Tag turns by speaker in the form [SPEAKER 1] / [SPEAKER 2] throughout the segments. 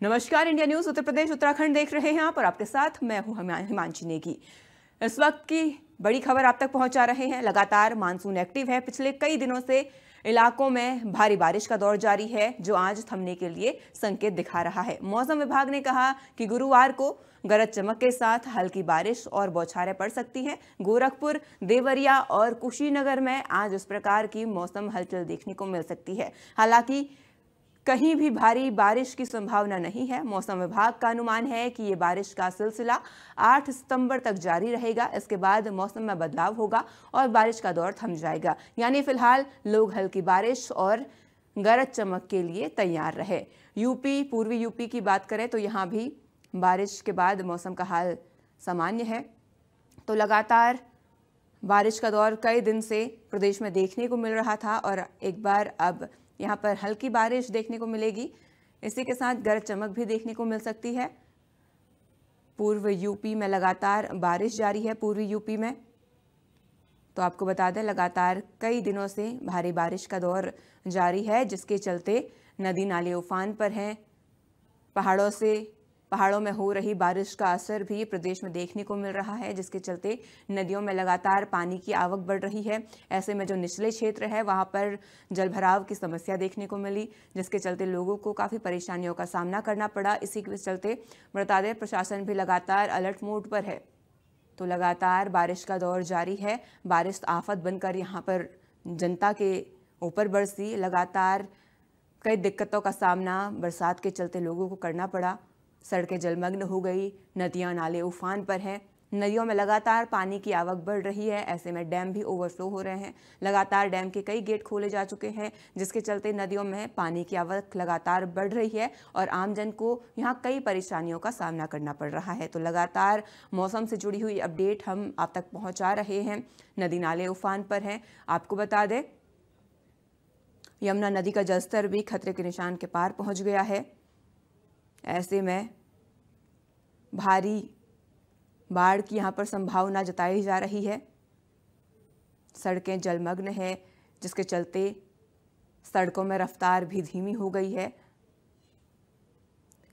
[SPEAKER 1] नमस्कार, India news Uttar Pradesh Uttarakhand देख रहे हैं आप और आपके साथ मैं हूं हिमांशी नेगी। इस वक्त की बड़ी खबर आप तक पहुंचा रहे हैं। लगातार मानसून एक्टिव है। पिछले कई दिनों से इलाकों में भारी बारिश का दौर जारी है, जो आज थमने के लिए संकेत दिखा रहा है। मौसम विभाग ने कहा कि गुरुवार को गरज चमक के साथ हल्की बारिश और बौछारें पड़ सकती हैं। गोरखपुर, देवरिया और कुशीनगर में आज इस प्रकार की मौसम हलचल देखने को मिल सकती है। हालांकि कहीं भी भारी बारिश की संभावना नहीं है। मौसम विभाग का अनुमान है कि ये बारिश का सिलसिला 8 सितंबर तक जारी रहेगा। इसके बाद मौसम में बदलाव होगा और बारिश का दौर थम जाएगा। यानी फिलहाल लोग हल्की बारिश और गरज चमक के लिए तैयार रहे। यूपी, पूर्वी यूपी की बात करें तो यहाँ भी बारिश के बाद मौसम का हाल सामान्य है। तो लगातार बारिश का दौर कई दिन से प्रदेश में देखने को मिल रहा था और एक बार अब यहाँ पर हल्की बारिश देखने को मिलेगी। इसी के साथ गरज चमक भी देखने को मिल सकती है। पूर्व यूपी में लगातार बारिश जारी है। पूर्वी यूपी में तो आपको बता दें, लगातार कई दिनों से भारी बारिश का दौर जारी है, जिसके चलते नदी नाले उफान पर हैं। पहाड़ों में हो रही बारिश का असर भी प्रदेश में देखने को मिल रहा है, जिसके चलते नदियों में लगातार पानी की आवक बढ़ रही है। ऐसे में जो निचले क्षेत्र है वहां पर जलभराव की समस्या देखने को मिली, जिसके चलते लोगों को काफ़ी परेशानियों का सामना करना पड़ा। इसी के चलते बता दें, प्रशासन भी लगातार अलर्ट मोड पर है। तो लगातार बारिश का दौर जारी है। बारिश आफत बनकर यहाँ पर जनता के ऊपर बरसी। लगातार कई दिक्कतों का सामना बरसात के चलते लोगों को करना पड़ा। सड़कें जलमग्न हो गई, नदियां नाले उफान पर हैं। नदियों में लगातार पानी की आवक बढ़ रही है। ऐसे में डैम भी ओवरफ्लो हो रहे हैं। लगातार डैम के कई गेट खोले जा चुके हैं, जिसके चलते नदियों में पानी की आवक लगातार बढ़ रही है और आमजन को यहाँ कई परेशानियों का सामना करना पड़ रहा है। तो लगातार मौसम से जुड़ी हुई अपडेट हम आप तक पहुँचा रहे हैं। नदी नाले उफान पर हैं। आपको बता दें, यमुना नदी का जलस्तर भी खतरे के निशान के पार पहुँच गया है। ऐसे में भारी बाढ़ की यहाँ पर संभावना जताई जा रही है। सड़कें जलमग्न है, जिसके चलते सड़कों में रफ्तार भी धीमी हो गई है।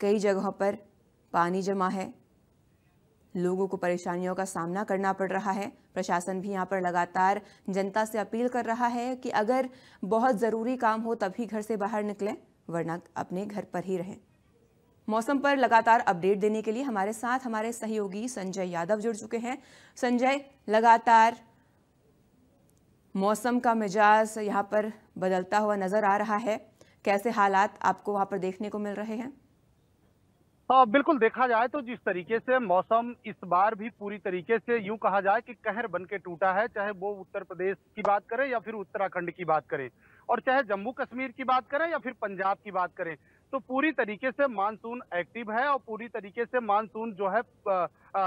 [SPEAKER 1] कई जगहों पर पानी जमा है। लोगों को परेशानियों का सामना करना पड़ रहा है। प्रशासन भी यहाँ पर लगातार जनता से अपील कर रहा है कि अगर बहुत ज़रूरी काम हो तभी घर से बाहर निकलें, वरना अपने घर पर ही रहें। मौसम पर लगातार अपडेट देने के लिए हमारे साथ हमारे सहयोगी संजय यादव जुड़ चुके हैं। संजय, लगातार मौसम का मिजाज यहाँ पर बदलता हुआ नजर आ रहा है। कैसे हालात आपको वहां पर देखने को मिल रहे हैं?
[SPEAKER 2] हाँ, बिल्कुल देखा जाए तो जिस तरीके से मौसम इस बार भी पूरी तरीके से यूं कहा जाए कि कहर बन के टूटा है, चाहे वो उत्तर प्रदेश की बात करें या फिर उत्तराखंड की बात करें, और चाहे जम्मू कश्मीर की बात करें या फिर पंजाब की बात करें, तो पूरी तरीके से मानसून एक्टिव है और पूरी तरीके से मानसून जो है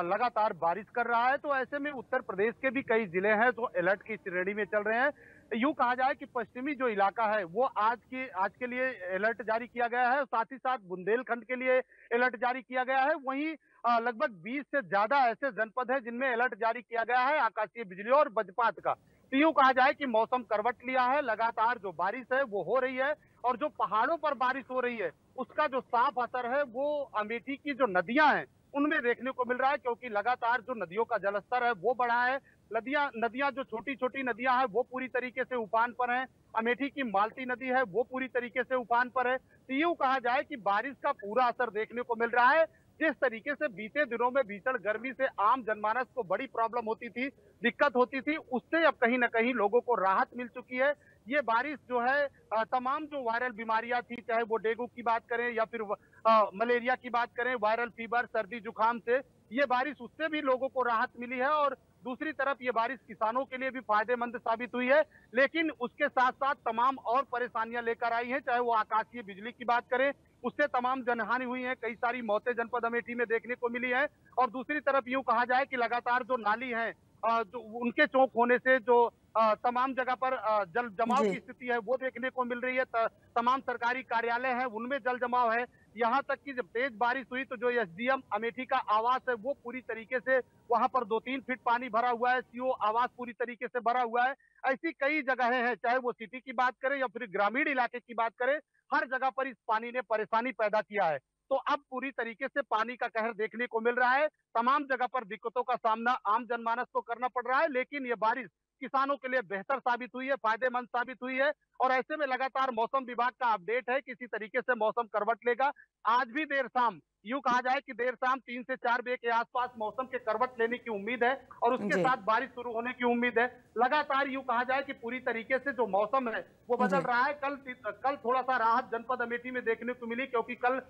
[SPEAKER 2] लगातार बारिश कर रहा है। तो ऐसे में उत्तर प्रदेश के भी कई जिले हैं जो अलर्ट की श्रेणी में चल रहे हैं। यूं कहा जाए कि पश्चिमी जो इलाका है वो आज के लिए अलर्ट जारी किया गया है, साथ ही साथ बुंदेलखंड के लिए अलर्ट जारी किया गया है। वहीं लगभग 20 से ज्यादा ऐसे जनपद है जिनमें अलर्ट जारी किया गया है आकाशीय बिजली और वज्रपात का। तो यूं कहा जाए कि मौसम करवट लिया है। लगातार जो बारिश है वो हो रही है और जो पहाड़ों पर बारिश हो रही है उसका जो साफ असर है वो अमेठी की जो नदियां हैं उनमें देखने को मिल रहा है, क्योंकि लगातार जो नदियों का जलस्तर है वो बढ़ा है। नदियां जो छोटी छोटी नदियां हैं वो पूरी तरीके से उफान पर हैं। अमेठी की मालती नदी है वो पूरी तरीके से उफान पर है। तो यूं कहा जाए कि बारिश का पूरा असर देखने को मिल रहा है। जिस तरीके से बीते दिनों में भीषण गर्मी से आम जनमानस को बड़ी प्रॉब्लम होती थी, दिक्कत होती थी, उससे अब कहीं ना कहीं लोगों को राहत मिल चुकी है। ये बारिश जो है तमाम जो वायरल बीमारियां थी, चाहे वो डेंगू की बात करें या फिर मलेरिया की बात करें, वायरल फीवर, सर्दी जुकाम से, ये बारिश उससे भी लोगों को राहत मिली है। और दूसरी तरफ ये बारिश किसानों के लिए भी फायदेमंद साबित हुई है। लेकिन उसके साथ साथ तमाम और परेशानियां लेकर आई हैं, चाहे वो आकाशीय बिजली की बात करें, उससे तमाम जनहानि हुई है। कई सारी मौतें जनपद अमेठी में देखने को मिली है। और दूसरी तरफ यूं कहा जाए कि लगातार जो नाली है जो उनके चौक होने से जो तमाम जगह पर जल जमाव
[SPEAKER 1] जी।
[SPEAKER 2] की स्थिति है वो देखने को मिल रही है। तमाम सरकारी कार्यालय हैं उनमें जल जमाव है। यहाँ तक कि जब तेज बारिश हुई तो जो एसडीएम अमेठी का आवास है वो पूरी तरीके से वहां पर 2-3 फीट पानी भरा हुआ है। सीओ आवास पूरी तरीके से भरा हुआ है। ऐसी कई जगहें हैं, चाहे वो सिटी की बात करें या फिर ग्रामीण इलाके की बात करें, हर जगह पर इस पानी ने परेशानी पैदा किया है। तो अब पूरी तरीके से पानी का कहर देखने को मिल रहा है। तमाम जगह पर दिक्कतों का सामना आम जनमानस को करना पड़ रहा है, लेकिन ये बारिश किसानों के लिए बेहतर साबित हुई है, फायदेमंद साबित हुई है। और ऐसे में लगातार मौसम विभाग का अपडेट है, किसी तरीके से मौसम करवट लेगा। आज भी देर शाम, यूं कहा जाए कि देर शाम 3 से 4 बजे के आसपास मौसम के करवट लेने की उम्मीद है और उसके
[SPEAKER 1] जी
[SPEAKER 2] साथ बारिश शुरू होने की उम्मीद है। लगातार यूं कहा जाए कि पूरी तरीके से जो मौसम है वो बदल
[SPEAKER 1] जी
[SPEAKER 2] रहा है। कल थोड़ा सा राहत जनपद अमेठी में देखने को मिली, क्योंकि कल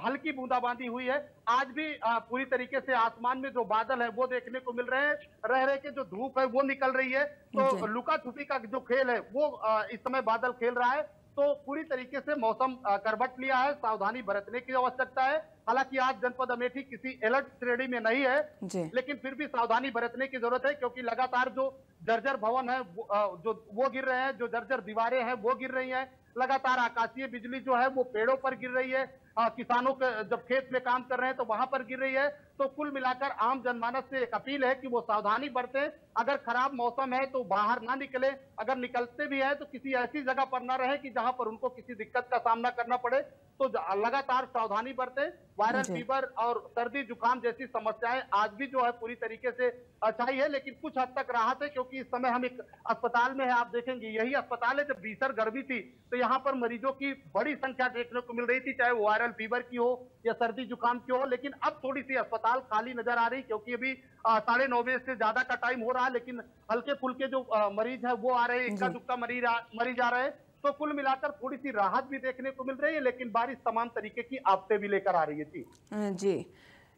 [SPEAKER 2] हल्की बूंदाबांदी हुई है। आज भी पूरी तरीके से आसमान में जो बादल है वो देखने को मिल रहे हैं। रह रहे के जो धूप है वो निकल रही है,
[SPEAKER 1] जी
[SPEAKER 2] तो लुका छुपी का जो खेल है वो इस समय बादल खेल रहा है। तो पूरी तरीके से मौसम करवट लिया है, सावधानी बरतने की आवश्यकता है। हालांकि आज जनपद अमेठी किसी अलर्ट श्रेणी में नहीं है,
[SPEAKER 1] जी
[SPEAKER 2] लेकिन फिर भी सावधानी बरतने की जरूरत है, क्योंकि लगातार जो जर्जर भवन है वो गिर रहे हैं, जो जर्जर दीवारें हैं वो गिर रही हैं। लगातार आकाशीय बिजली जो है वो पेड़ों पर गिर रही है। किसानों के जब खेत में काम कर रहे हैं तो वहां पर गिर रही है। तो कुल मिलाकर आम जनमानस से एक अपील है कि वो सावधानी बरतें। अगर खराब मौसम है तो बाहर ना निकले, अगर निकलते भी है तो किसी ऐसी जगह पर ना रहे कि जहां पर उनको किसी दिक्कत का सामना करना पड़े। तो लगातार सावधानी बरतें। वायरल
[SPEAKER 1] जी
[SPEAKER 2] फीवर और सर्दी जुकाम जैसी समस्याएं आज भी जो है पूरी तरीके से अच्छाई है, लेकिन कुछ हद तक राहत है, क्योंकि इस समय हम एक अस्पताल में है। आप देखेंगे यही अस्पताल है जब भीषण गर्मी थी तो यहाँ पर मरीजों की बड़ी संख्या देखने को मिल रही थी, चाहे वो वायरल फीवर की हो या सर्दी जुकाम की हो। लेकिन अब थोड़ी सी अस्पताल खाली नजर आ रही, क्योंकि अभी 9:30 बजे से ज्यादा का टाइम हो रहा है, लेकिन हल्के फुल्के जो मरीज है वो आ रहे हैं, इक्का
[SPEAKER 1] जी
[SPEAKER 2] दुक्का मरीज आ रहे हैं। तो कुल मिलाकर थोड़ी सी राहत भी देखने को मिल रही है, लेकिन बारिश तमाम तरीके की आफतें भी लेकर आ रही है।
[SPEAKER 1] जी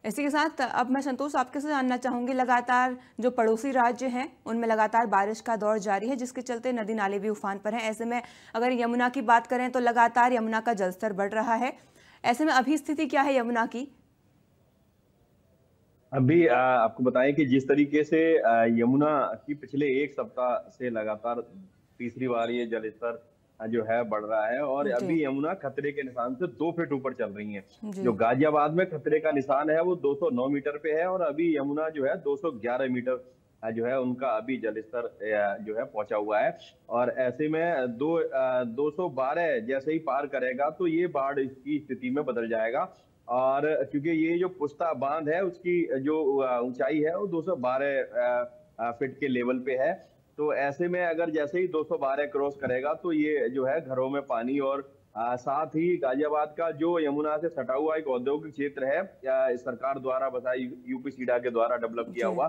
[SPEAKER 1] इसी के साथ अब मैं संतोष आपके से जानना चाहूंगी, लगातार जो पड़ोसी राज्य हैं उनमें लगातार बारिश का दौर जारी है, जिसके चलते नदी नाले भी उफान पर हैं। ऐसे में अगर यमुना की बात करें तो लगातार यमुना का जलस्तर बढ़ रहा है। ऐसे में अभी स्थिति क्या है यमुना की?
[SPEAKER 3] अभी आपको बताएं कि जिस तरीके से यमुना की पिछले एक सप्ताह से लगातार तीसरी बार ये जलस्तर जो है बढ़ रहा है और
[SPEAKER 1] जी
[SPEAKER 3] अभी यमुना खतरे के निशान से 2 फीट ऊपर चल रही है।
[SPEAKER 1] जी
[SPEAKER 3] जो गाजियाबाद में खतरे का निशान है वो 209 मीटर पे है और अभी यमुना जो है 211 मीटर जो है उनका अभी जलस्तर जो है पहुंचा हुआ है। और ऐसे में 212 जैसे ही पार करेगा तो ये बाढ़ की स्थिति में बदल जाएगा। और क्योंकि ये जो पुस्ता बांध है उसकी जो ऊंचाई है वो 212 फीट के लेवल पे है। तो ऐसे में अगर जैसे ही 212 क्रॉस करेगा तो ये जो है घरों में पानी और साथ ही गाजियाबाद का जो यमुना से सटा हुआ एक औद्योगिक क्षेत्र है, सरकार द्वारा बताया यूपी सीडा के द्वारा डेवलप किया
[SPEAKER 1] जी
[SPEAKER 3] हुआ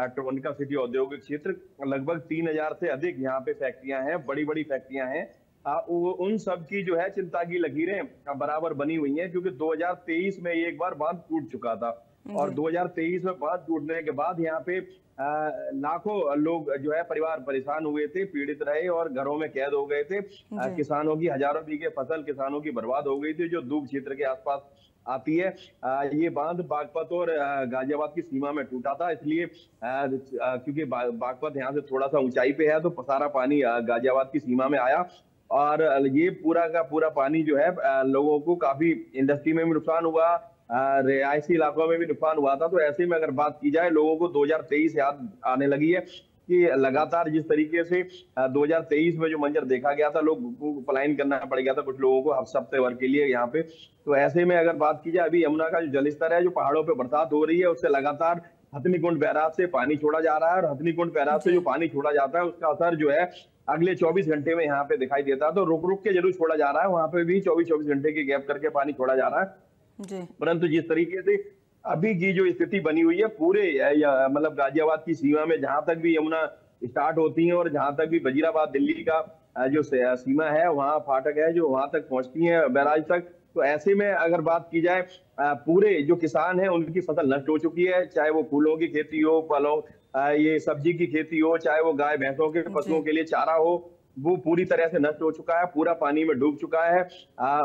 [SPEAKER 3] ट्रोनिका सिटी औद्योगिक क्षेत्र, लगभग 3000 से अधिक यहाँ पे फैक्ट्रियां हैं, बड़ी बड़ी फैक्ट्रियां हैं। उन सब की जो है चिंता की लकीरें बराबर बनी हुई हैं, क्योंकि 2023 में एक बार बांध टूट चुका था और
[SPEAKER 1] जी
[SPEAKER 3] 2023 में बांध टूटने के बाद यहाँ पे लाखों लोग जो है परिवार परेशान हुए थे, पीड़ित रहे और घरों में कैद हो गए थे।
[SPEAKER 1] जी
[SPEAKER 3] किसानों की हजारों बीघे फसल किसानों की बर्बाद हो गई थी जो दूब क्षेत्र के आसपास आती है। ये बांध बागपत और गाजियाबाद की सीमा में टूटा था, इसलिए क्योंकि बागपत यहाँ से थोड़ा सा ऊंचाई पे है तो सारा पानी गाजियाबाद की सीमा में आया और ये पूरा का पूरा पानी जो है लोगों को काफी इंडस्ट्री में भी नुकसान हुआ, रिहायशी इलाकों में भी नुकसान हुआ था। तो ऐसे में अगर बात की जाए लोगों को 2023 याद आने लगी है कि लगातार जिस तरीके से 2023 में जो मंजर देखा गया था, लोगों को पलायन करना पड़ गया था कुछ लोगों को हफ्ते भर के लिए यहाँ पे। तो ऐसे में अगर बात की जाए अभी यमुना का जो जलस्तर है, जो पहाड़ों पे बरसात हो रही है उससे लगातार हथनीकुंड बैराज से पानी छोड़ा जा रहा है और हथनीकुंड बैराज से
[SPEAKER 1] जी
[SPEAKER 3] जो पानी छोड़ा जाता है उसका असर जो है अगले 24 घंटे में यहाँ पे दिखाई देता है। तो रुक रुक के जरूर छोड़ा जा रहा है, वहां पे भी 24-24 घंटे के गैप करके पानी छोड़ा जा रहा है।
[SPEAKER 1] जी
[SPEAKER 3] परंतु जिस तरीके से अभी की जो स्थिति बनी हुई है पूरे मतलब गाजियाबाद की सीमा में, जहां तक भी यमुना स्टार्ट होती है और जहां तक भी वजीराबाद दिल्ली का जो सीमा है वहां फाटक है जो वहां तक पहुंचती है बैराज तक। तो ऐसे में अगर बात की जाए पूरे जो किसान हैं उनकी फसल नष्ट हो चुकी है, चाहे वो फूलों की खेती हो, फलों ये सब्जी की खेती हो, चाहे वो गाय भैंसों के पशुओं के लिए चारा हो, वो पूरी तरह से नष्ट हो चुका है, पूरा पानी में डूब चुका है।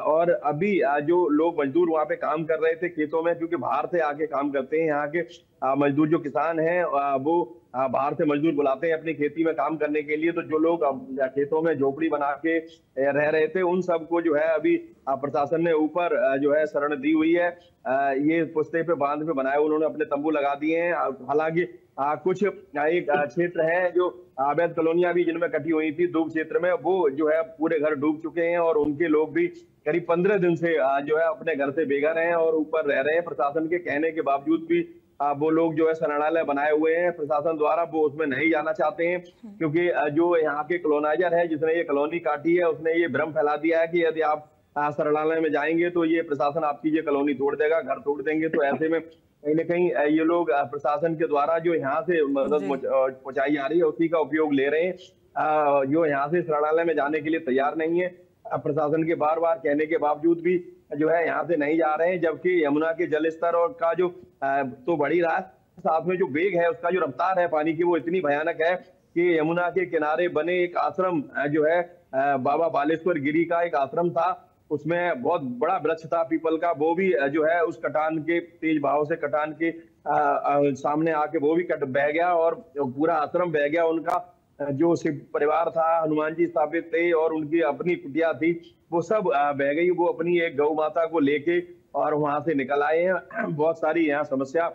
[SPEAKER 3] और अभी जो लोग मजदूर वहां पे काम कर रहे थे खेतों में, क्योंकि बाहर से आके काम करते हैं यहाँ के मजदूर जो किसान हैं वो बाहर से मजदूर बुलाते हैं अपनी खेती में काम करने के लिए। तो जो लोग खेतों में झोपड़ी बना के रह रहे थे उन सबको जो है अभी प्रशासन ने ऊपर जो है शरण दी हुई है। ये पुश्ते पे बांध पे बनाए उन्होंने अपने तंबू लगा दिए हैं। हालांकि कुछ एक क्षेत्र है जो अवैध कॉलोनियां भी जिनमें कटी हुई थी दूब क्षेत्र में, वो जो है पूरे घर डूब चुके हैं और उनके लोग भी करीब 15 दिन से जो है अपने घर से बेघर हैं और ऊपर रह रहे हैं। प्रशासन के कहने के बावजूद भी वो लोग जो है शरणालय बनाए हुए हैं प्रशासन द्वारा, वो उसमें नहीं जाना चाहते हैं क्योंकि जो यहाँ के कॉलोनाइजर है जिसने ये कॉलोनी काटी है उसने ये भ्रम फैला दिया है कि यदि आप शरणालय में जाएंगे तो ये प्रशासन आपकी ये कॉलोनी तोड़ देगा, घर तोड़ देंगे। तो ऐसे में कहीं ना कहीं ये लोग प्रशासन के द्वारा जो यहाँ से मदद पहुंचाई जा रही है उसी का उपयोग ले रहे हैं। जो यहाँ से शरणालय में जाने के लिए तैयार नहीं है, प्रशासन के बार बार कहने के बावजूद भी जो है यहाँ से नहीं जा रहे हैं। जबकि यमुना के जल स्तर और का जो तो बढ़ ही रहा है, साथ में जो वेग है उसका जो रफ्तार है पानी की वो इतनी भयानक है कि यमुना के किनारे बने एक आश्रम जो है बाबा बालेश्वर गिरी का एक आश्रम था, उसमें बहुत बड़ा वृक्ष था पीपल का, वो भी जो है उस कटान के तेज बहाव से कटान के सामने आके वो भी बह गया और पूरा आश्रम बह गया। उनका जो शिव परिवार था, हनुमान जी स्थापित थे और उनकी अपनी कुटिया थी, वो सब बह गई। वो अपनी एक गौ माता को लेके और वहां से निकल आए हैं। बहुत सारी यहाँ समस्या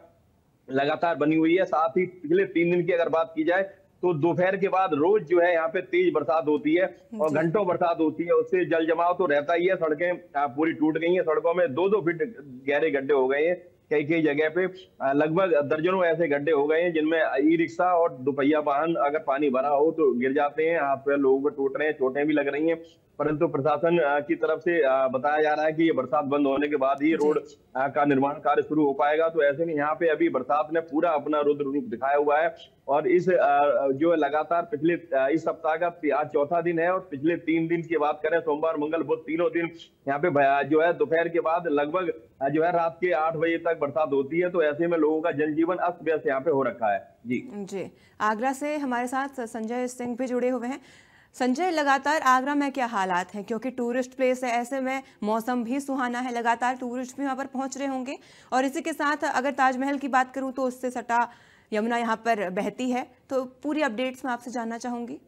[SPEAKER 3] लगातार बनी हुई है। साथ ही पिछले 3 दिन की अगर बात की जाए तो दोपहर के बाद रोज जो है यहाँ पे तेज बरसात होती है और घंटों बरसात होती है, उससे जल जमाव तो रहता ही है। सड़कें पूरी टूट गई हैं, सड़कों में 2-2 फीट गहरे गड्ढे हो गए हैं। कई कई जगह पे लगभग दर्जनों ऐसे गड्ढे हो गए हैं जिनमें ई रिक्शा और दोपहिया वाहन अगर पानी भरा हो तो गिर जाते हैं, हाथ पैर लोगों को टूट रहे हैं, चोटें भी लग रही हैं। परंतु प्रशासन की तरफ से बताया जा रहा है कि ये बरसात बंद होने के बाद ही रोड का निर्माण कार्य शुरू हो पाएगा। तो ऐसे में यहाँ पे अभी बरसात ने पूरा अपना रुद्र रूप दिखाया हुआ है और इस जो लगातार पिछले इस सप्ताह का आज चौथा दिन है और पिछले 3 दिन की बात करें, सोमवार मंगल बुध तीनों दिन यहाँ पे जो है दोपहर के बाद लगभग जो है रात के 8 बजे तक बरसात होती है। तो ऐसे में लोगों का जनजीवन अस्त व्यस्त यहाँ पे हो रखा है। जी
[SPEAKER 1] आगरा से हमारे साथ संजय सिंह भी जुड़े हुए हैं। संजय, लगातार आगरा में क्या हालात हैं, क्योंकि टूरिस्ट प्लेस है, ऐसे में मौसम भी सुहाना है, लगातार टूरिस्ट भी वहाँ पर पहुँच रहे होंगे और इसी के साथ अगर ताजमहल की बात करूँ तो उससे सटा यमुना यहाँ पर बहती है, तो पूरी अपडेट्स मैं आपसे जानना चाहूंगी।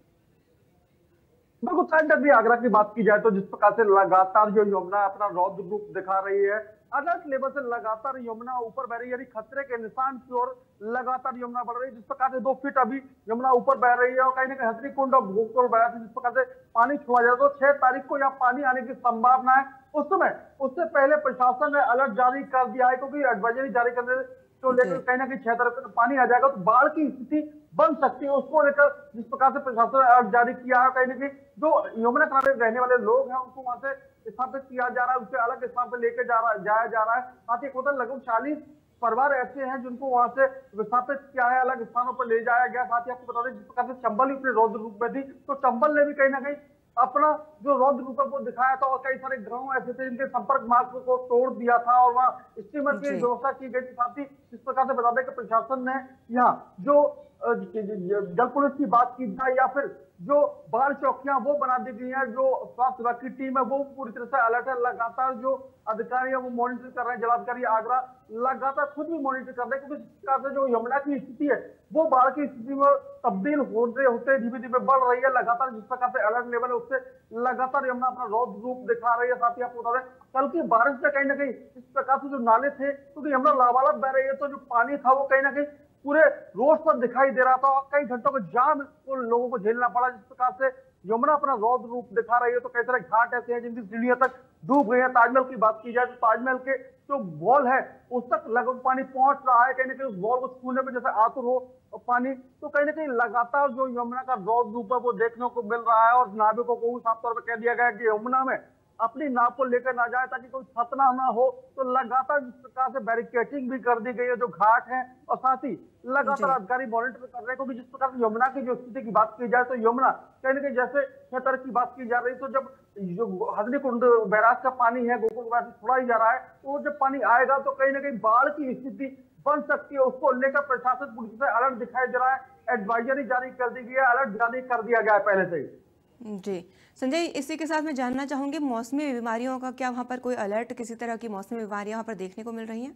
[SPEAKER 4] बिल्कुल साइड भी आगरा की बात की जाए तो जिस प्रकार से लगातार जो यमुना अपना रौद्र रूप दिखा रही है, अलर्ट लेवल से लगातार यमुना ऊपर बह रही है, यानी खतरे के निशान की ओर लगातार यमुना बढ़ रही है। जिस प्रकार से 2 फीट अभी यमुना ऊपर बह रही है और कहीं ना कहीं हथनी कुंड और भोगपुर बह रहा है, जिस प्रकार से पानी छोड़ा जाए तो 6 तारीख को यहाँ पानी आने की संभावना है। उस समय उससे पहले प्रशासन ने अलर्ट जारी कर दिया है, क्योंकि एडवाइजरी जारी करने तो लेकर कहीं ना कहीं 6 तारीख को पानी आ जाएगा तो बाढ़ की स्थिति बन सकती है। उसको लेकर जिस प्रकार से प्रशासन ने अलर्ट जारी किया है, कहीं ना कहीं जो यमुना किनारे रहने वाले लोग हैं उनको वहां से स्थापित किया जा रहा है, उससे अलग स्थान पर लेकर जाया जा रहा है। साथ ही लगभग 40 परिवार ऐसे हैं जिनको वहां से विस्थापित किया है, अलग स्थानों पर ले जाया गया। साथ ही आपको बता दें जिस प्रकार से चंबल अपने रौद्र रूप में थी, तो चंबल ने भी कहीं ना कहीं अपना जो रौद्र रूप को दिखाया था और कई सारे गांव ऐसे थे जिनके संपर्क मार्ग को तोड़ दिया था और वहां स्टीमर की व्यवस्था की गई थी। साथ ही इस प्रकार से बता दें कि प्रशासन ने यहाँ जो जल पुलिस की बात की जाए या फिर जो बाढ़ चौकियां वो बना दी गई हैं, जो स्वास्थ्य विभाग की टीम है वो पूरी तरह से अलर्ट है। लगातार जो अधिकारी है वो मॉनिटर कर रहे हैं, जिलाधिकारी आगरा लगातार खुद भी मॉनिटर कर रहे हैं, क्योंकि इस प्रकार से जो यमुना की स्थिति है वो बाढ़ की स्थिति में तब्दील होते धीमे धीमे बढ़ रही है। लगातार जिस प्रकार से अलर्ट लेवल है उससे लगातार यमुना अपना रौद्र रूप दिखा रही है। साथ ही आपको बता दें कल की बारिश से कहीं ना कहीं इस प्रकार से जो नाले थे, क्योंकि यमुना लबालब बह रही है, तो जो पानी था वो कहीं ना कहीं पूरे रोड पर दिखाई दे रहा था और कई घंटों का जाम को लोगों को झेलना पड़ा। जिस प्रकार से यमुना अपना रौद्र रूप दिखा रही है, तो कई सारे घाट ऐसे हैं जिनकी सीढ़ियां तक डूब गई है। ताजमहल की बात की जाए तो ताजमहल के जो वॉल है उस तक लगभग पानी पहुंच रहा है, कहीं ना कहीं उस वॉल को छूने पर जैसे आतुर हो पानी, तो कहीं ना कहीं लगातार जो यमुना का रौद्र रूप है वो देखने को मिल रहा है। और नाविकों को साफ तौर पर कह दिया गया कि यमुना में अपनी नाव को लेकर ना जाए ताकि कोई खतरा ना हो। तो लगातार जिस प्रकार से बैरिकेटिंग भी कर दी गई है जो घाट है, और साथ ही लगातार अधिकारी मॉनिटर कर रहे हैं, क्योंकि जिस प्रकार से यमुना की जो स्थिति की बात की जाए तो यमुना कहीं ना कहीं जैसे 6 तारीख की बात की जा रही, तो जब जो हथनी कुंड बैराज का पानी है गोकुल बैराज से छोड़ा ही जा रहा है, तो जब पानी आएगा तो कहीं ना कहीं बाढ़ की स्थिति बन सकती है। उसको लेकर प्रशासन पूरी तरह से अलर्ट दिखाई दे रहा है, एडवाइजरी जारी कर दी गई है, अलर्ट जारी कर दिया गया है पहले से ही।
[SPEAKER 1] जी संजय, इसी के साथ मैं जानना चाहूंगी मौसमी बीमारियों का क्या वहाँ पर कोई अलर्ट, किसी तरह की मौसमी बीमारियां वहाँ पर देखने को मिल रही हैं?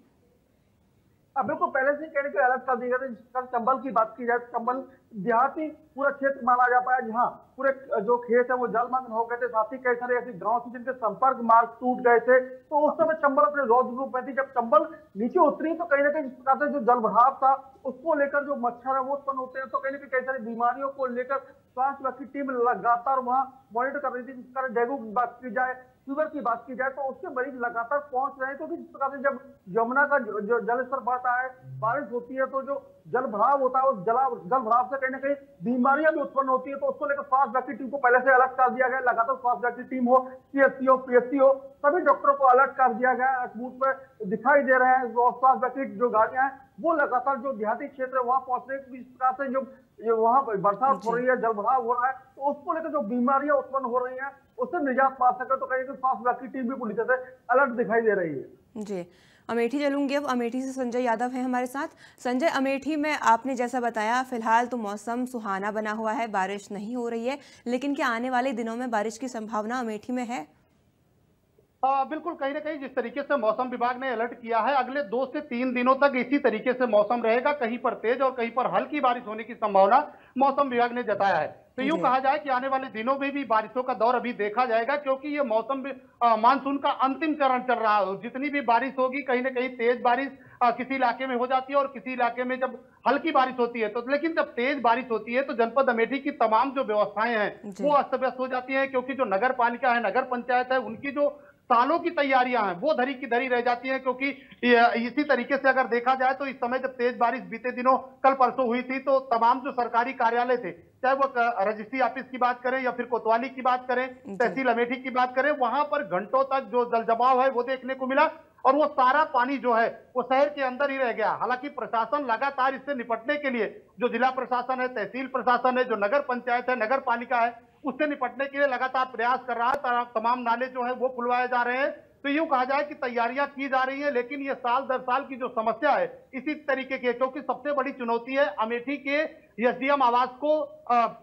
[SPEAKER 4] अब बिल्कुल पहले से कहने के अलर्ट कर दिए गए थे। कल चंबल की बात की जाए तो चंबल देहाती पूरा क्षेत्र माना जाता है, जहाँ पूरे जो खेत है वो जलमग्न हो गए थे। साथ ही कई सारे ऐसे गांव थे जिनके संपर्क मार्ग टूट गए थे। तो उस समय चंबल अपने रौद्र रूप में थी। जब चंबल नीचे उतरी तो कहीं ना कहीं जिस प्रकार से जो जल भराव था उसको लेकर जो मच्छर है वो उत्पन्न होते हैं, तो कहीं ना कहीं कई सारी बीमारियों को लेकर स्वास्थ्य विभाग की टीम लगातार वहां मॉनिटर कर रही थी। जिस प्रकार डेंगू की बात की जाए, फीवर की बात की जाए, तो उसके मरीज लगातार पहुंच रहे हैं। क्योंकि जिस प्रकार से जब यमुना का जो जल स्तर बढ़ता है, बारिश होती है, तो जो जल भराव होता है उस जल भराव से कहीं ना कहीं बीमारियां भी उत्पन्न होती है। तो उसको लेकर स्वास्थ्य विभाग की टीम को पहले से अलर्ट कर दिया गया। लगातार स्वास्थ्य विभाग की टीम हो, सीएचसी हो, पीएचसी हो, सभी डॉक्टरों को अलर्ट कर दिया गया। बूथ पे दिखाई दे रहे हैं स्वास्थ्य विभाग की जो गाड़ियां हैं वो लगातार जो देहाती क्षेत्र है वहां पहुंच रहे हैं। इस प्रकार से जो वहां बरसात हो रही है, जल भराव हो रहा है, तो उसको लेकर जो बीमारियां उत्पन्न हो रही हैं उससे निजात पा सके, तो कहीं स्वास्थ्य विभाग की टीम भी पूरी तरह से अलर्ट दिखाई दे रही है।
[SPEAKER 1] जी, अमेठी चलूंगी। अब अमेठी से संजय यादव है हमारे साथ। संजय, अमेठी में आपने जैसा बताया फिलहाल तो मौसम सुहाना बना हुआ है, बारिश नहीं हो रही है, लेकिन क्या आने वाले दिनों में बारिश की संभावना अमेठी में है?
[SPEAKER 2] बिल्कुल, कहीं ना कहीं जिस तरीके से मौसम विभाग ने अलर्ट किया है, अगले 2 से 3 दिनों तक इसी तरीके से मौसम रहेगा। कहीं पर तेज और कहीं पर हल्की बारिश होने की संभावना मौसम विभाग ने जताया है। तो यूं कहा जाए कि आने वाले दिनों में भी बारिशों का दौर अभी देखा जाएगा, क्योंकि ये मौसम मानसून का अंतिम चरण चल रहा है। जितनी भी बारिश होगी, कहीं ना कहीं तेज बारिश किसी इलाके में हो जाती है और किसी इलाके में जब हल्की बारिश होती है तो, लेकिन जब तेज बारिश होती है तो जनपद अमेठी की तमाम जो व्यवस्थाएं हैं वो अस्त व्यस्त हो जाती है। क्योंकि जो नगर पालिका है, नगर पंचायत है, उनकी जो सालों की तैयारियां हैं वो धरी की धरी रह जाती हैं। क्योंकि इसी तरीके से अगर देखा जाए तो इस समय जब तेज बारिश बीते दिनों कल परसों हुई थी, तो तमाम जो सरकारी कार्यालय थे, चाहे वो रजिस्ट्री ऑफिस की बात करें या फिर कोतवाली की बात करें, तहसील अमेठी की बात करें, वहां पर घंटों तक जो जलजमाव है वो देखने को मिला और वो सारा पानी जो है वो शहर के अंदर ही रह गया। हालांकि प्रशासन लगातार इससे निपटने के लिए, जो जिला प्रशासन है, तहसील प्रशासन है, जो नगर पंचायत है, नगर पालिका है, उससे निपटने के लिए लगातार प्रयास कर रहा है। तमाम नाले जो है वो खुलवाए जा रहे हैं। तो यूं कहा जाए कि तैयारियां की जा रही है, लेकिन ये साल दर साल की जो समस्या है इसी तरीके की है। क्योंकि सबसे बड़ी चुनौती है अमेठी के एसडीएम आवास को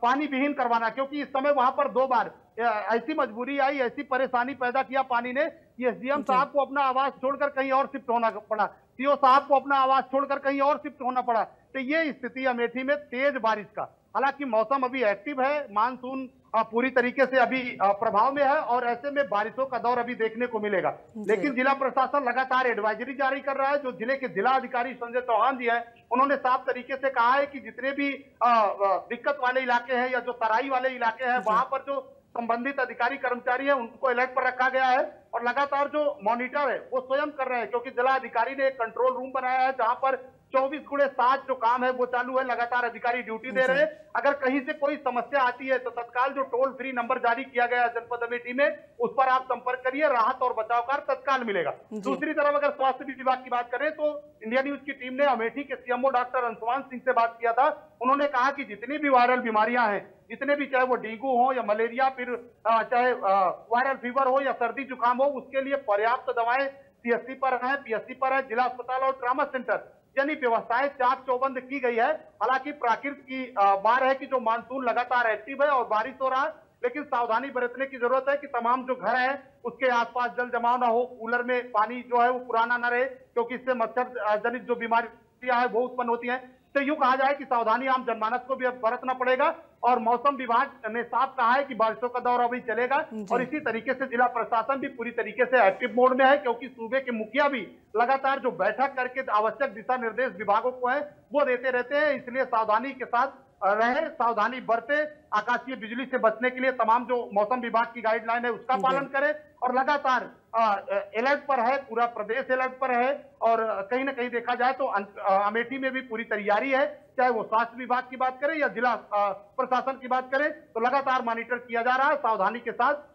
[SPEAKER 2] पानी विहीन करवाना, क्योंकि इस समय वहां पर 2 बार ऐसी मजबूरी आई, ऐसी परेशानी पैदा किया पानी ने, एसडीएम साहब को अपना आवास छोड़कर कहीं और शिफ्ट होना पड़ा, सीओ साहब को अपना आवास छोड़कर कहीं और शिफ्ट होना पड़ा। तो ये स्थिति अमेठी में तेज बारिश का, हालांकि मौसम अभी एक्टिव है, मानसून पूरी तरीके से अभी प्रभाव में है और ऐसे में बारिशों का दौर अभी देखने को मिलेगा। लेकिन जिला प्रशासन लगातार एडवाइजरी जारी कर रहा है। जो जिले के जिला अधिकारी संजय चौहान जी हैं, उन्होंने साफ तरीके से कहा है कि जितने भी दिक्कत वाले इलाके हैं या जो तराई वाले इलाके हैं, वहां पर जो संबंधित अधिकारी कर्मचारी हैं उनको अलर्ट पर रखा गया है और लगातार जो मॉनिटर है वो स्वयं कर रहे हैं। क्योंकि जिला अधिकारी ने एक कंट्रोल रूम बनाया है जहां पर 24/7 जो काम है वो चालू है, लगातार अधिकारी ड्यूटी दे रहे हैं। अगर कहीं से कोई समस्या आती है तो तत्काल जो टोल फ्री नंबर जारी किया गया है जनपद अमेठी में, उस पर आप संपर्क करिए, राहत और बचाव कार्य तत्काल मिलेगा। दूसरी तरफ अगर स्वास्थ्य विभाग की बात करें तो इंडिया न्यूज की टीम ने अमेठी के सीएमओ डॉक्टर अंशुमान सिंह से बात किया था। उन्होंने कहा कि जितनी भी वायरल बीमारियां हैं, जितने भी, चाहे वो डेंगू हो या मलेरिया, फिर चाहे वायरल फीवर हो या सर्दी जुकाम हो, उसके लिए पर्याप्त दवाएं सीएससी पर है, पीएससी पर है, जिला अस्पताल और ट्रॉमा सेंटर यानी व्यवस्थाएं चाक चौबंद की गई है। हालांकि प्रकृति की बार है कि जो मानसून लगातार एक्टिव है और बारिश हो रहा है, लेकिन सावधानी बरतने की जरूरत है कि तमाम जो घर है उसके आसपास जल जमाव ना हो, कूलर में पानी जो है वो पुराना ना रहे, क्योंकि इससे मच्छर जनित जो बीमारियां है वो उत्पन्न होती हैं। तो यूं कहा जाए कि सावधानी आम जनमानस को भी अब बरतना पड़ेगा और मौसम विभाग ने साफ कहा है कि बारिशों का दौर अभी चलेगा और इसी तरीके से जिला प्रशासन भी पूरी तरीके से एक्टिव मोड में है। क्योंकि सूबे के मुखिया भी लगातार जो बैठक करके आवश्यक दिशा निर्देश विभागों को है वो देते रहते हैं। इसलिए सावधानी के साथ रहे, सावधानी बरते, आकाशीय बिजली से बचने के लिए तमाम जो मौसम विभाग की गाइडलाइन है उसका पालन करें और लगातार अलर्ट पर है, पूरा प्रदेश अलर्ट पर है। और कहीं ना कहीं देखा जाए तो अमेठी में भी पूरी तैयारी है, चाहे वो स्वास्थ्य विभाग की बात करें या जिला प्रशासन की बात करें, तो लगातार मॉनिटर किया जा रहा है। सावधानी के साथ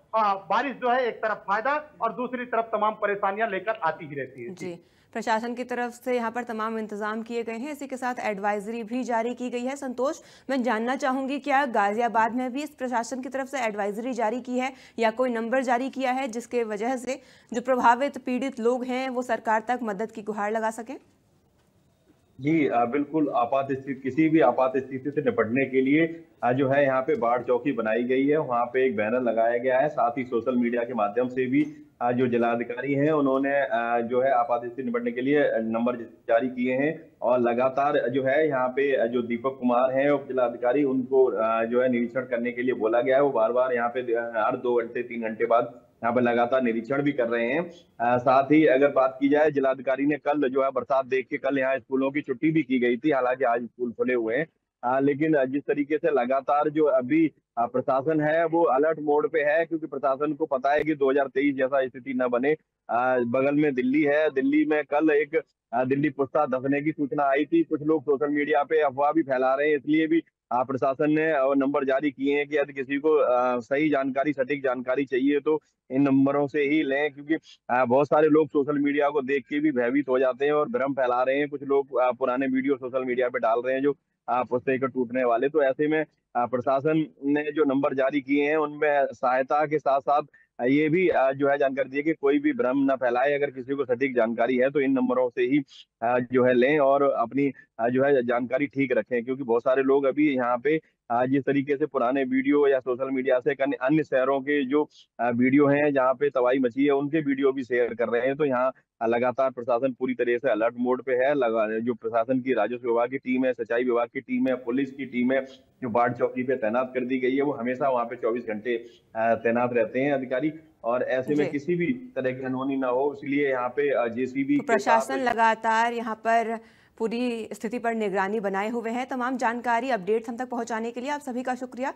[SPEAKER 2] बारिश जो है एक तरफ फायदा और दूसरी तरफ तमाम परेशानियां लेकर आती ही रहती है।
[SPEAKER 1] जी, प्रशासन की तरफ से यहाँ पर तमाम इंतजाम किए गए हैं, इसी के साथ एडवाइजरी भी जारी की गई है। संतोष, मैं जानना चाहूंगी क्या गाजियाबाद में भी इस प्रशासन की तरफ से एडवाइजरी जारी की है या कोई नंबर जारी किया है जिसके वजह से जो प्रभावित पीड़ित लोग हैं वो सरकार तक मदद की गुहार लगा सकें?
[SPEAKER 3] जी बिल्कुल। आपात स्थिति, किसी भी आपात स्थिति से निपटने के लिए जो है यहाँ पे बाढ़ चौकी बनाई गई है, वहाँ पे एक बैनर लगाया गया है। साथ ही सोशल मीडिया के माध्यम से भी जो जिलाधिकारी हैं उन्होंने जो है आपात स्थिति से निपटने के लिए नंबर जारी किए हैं। और लगातार जो है यहाँ पे जो दीपक कुमार हैं उप जिलाधिकारी, उनको जो है निरीक्षण करने के लिए बोला गया है। वो बार बार यहाँ पे हर 2 घंटे 3 घंटे बाद यहाँ पे लगातार निरीक्षण भी कर रहे हैं। साथ ही अगर बात की जाए, जिलाधिकारी ने कल जो है बरसात देख के कल यहाँ स्कूलों की छुट्टी भी की गई थी, हालांकि आज स्कूल खुले हुए हैं। लेकिन जिस तरीके से लगातार जो अभी प्रशासन है वो अलर्ट मोड पे है, क्योंकि प्रशासन को पता है कि 2023 जैसा स्थिति न बने। बगल में दिल्ली है, दिल्ली में कल एक दिल्ली पुस्ता धंसने की सूचना आई थी। कुछ लोग सोशल मीडिया पे अफवाह भी फैला रहे हैं, इसलिए भी प्रशासन ने नंबर जारी किए हैं कि यदि किसी को सही जानकारी, सटीक जानकारी चाहिए तो इन नंबरों से ही लें, क्योंकि बहुत सारे लोग सोशल मीडिया को देख के भी भयभीत हो जाते हैं और भ्रम फैला रहे हैं। कुछ लोग पुराने वीडियो सोशल मीडिया पे डाल रहे हैं जो पुस्ते के टूटने वाले। तो ऐसे में प्रशासन ने जो नंबर जारी किए हैं उनमें सहायता के साथ साथ ये भी जो है जानकारी दी है कि कोई भी भ्रम न फैलाए। अगर किसी को सटीक जानकारी है तो इन नंबरों से ही जो है लें और अपनी जो है जानकारी ठीक रखें, क्योंकि बहुत सारे लोग अभी यहाँ पे जिस तरीके से पुराने वीडियो या सोशल मीडिया से अन्य शहरों के जो वीडियो हैं जहाँ पे तबाही मची है उनके वीडियो भी शेयर कर रहे हैं। तो यहाँ लगातार प्रशासन पूरी तरह से अलर्ट मोड पे है। जो प्रशासन की राजस्व विभाग की टीम है, सिंचाई विभाग की टीम है, पुलिस की टीम है, जो बाढ़ चौकी पे तैनात कर दी गई है, वो हमेशा वहाँ पे 24 घंटे तैनात रहते हैं अधिकारी। और ऐसे में किसी भी तरह की अनहोनी ना हो, इसलिए यहाँ पे जेसीबी
[SPEAKER 1] तो प्रशासन लगातार यहाँ पर पूरी स्थिति पर निगरानी बनाए हुए हैं। तमाम जानकारी, अपडेट्स हम तक पहुंचाने के लिए आप सभी का शुक्रिया।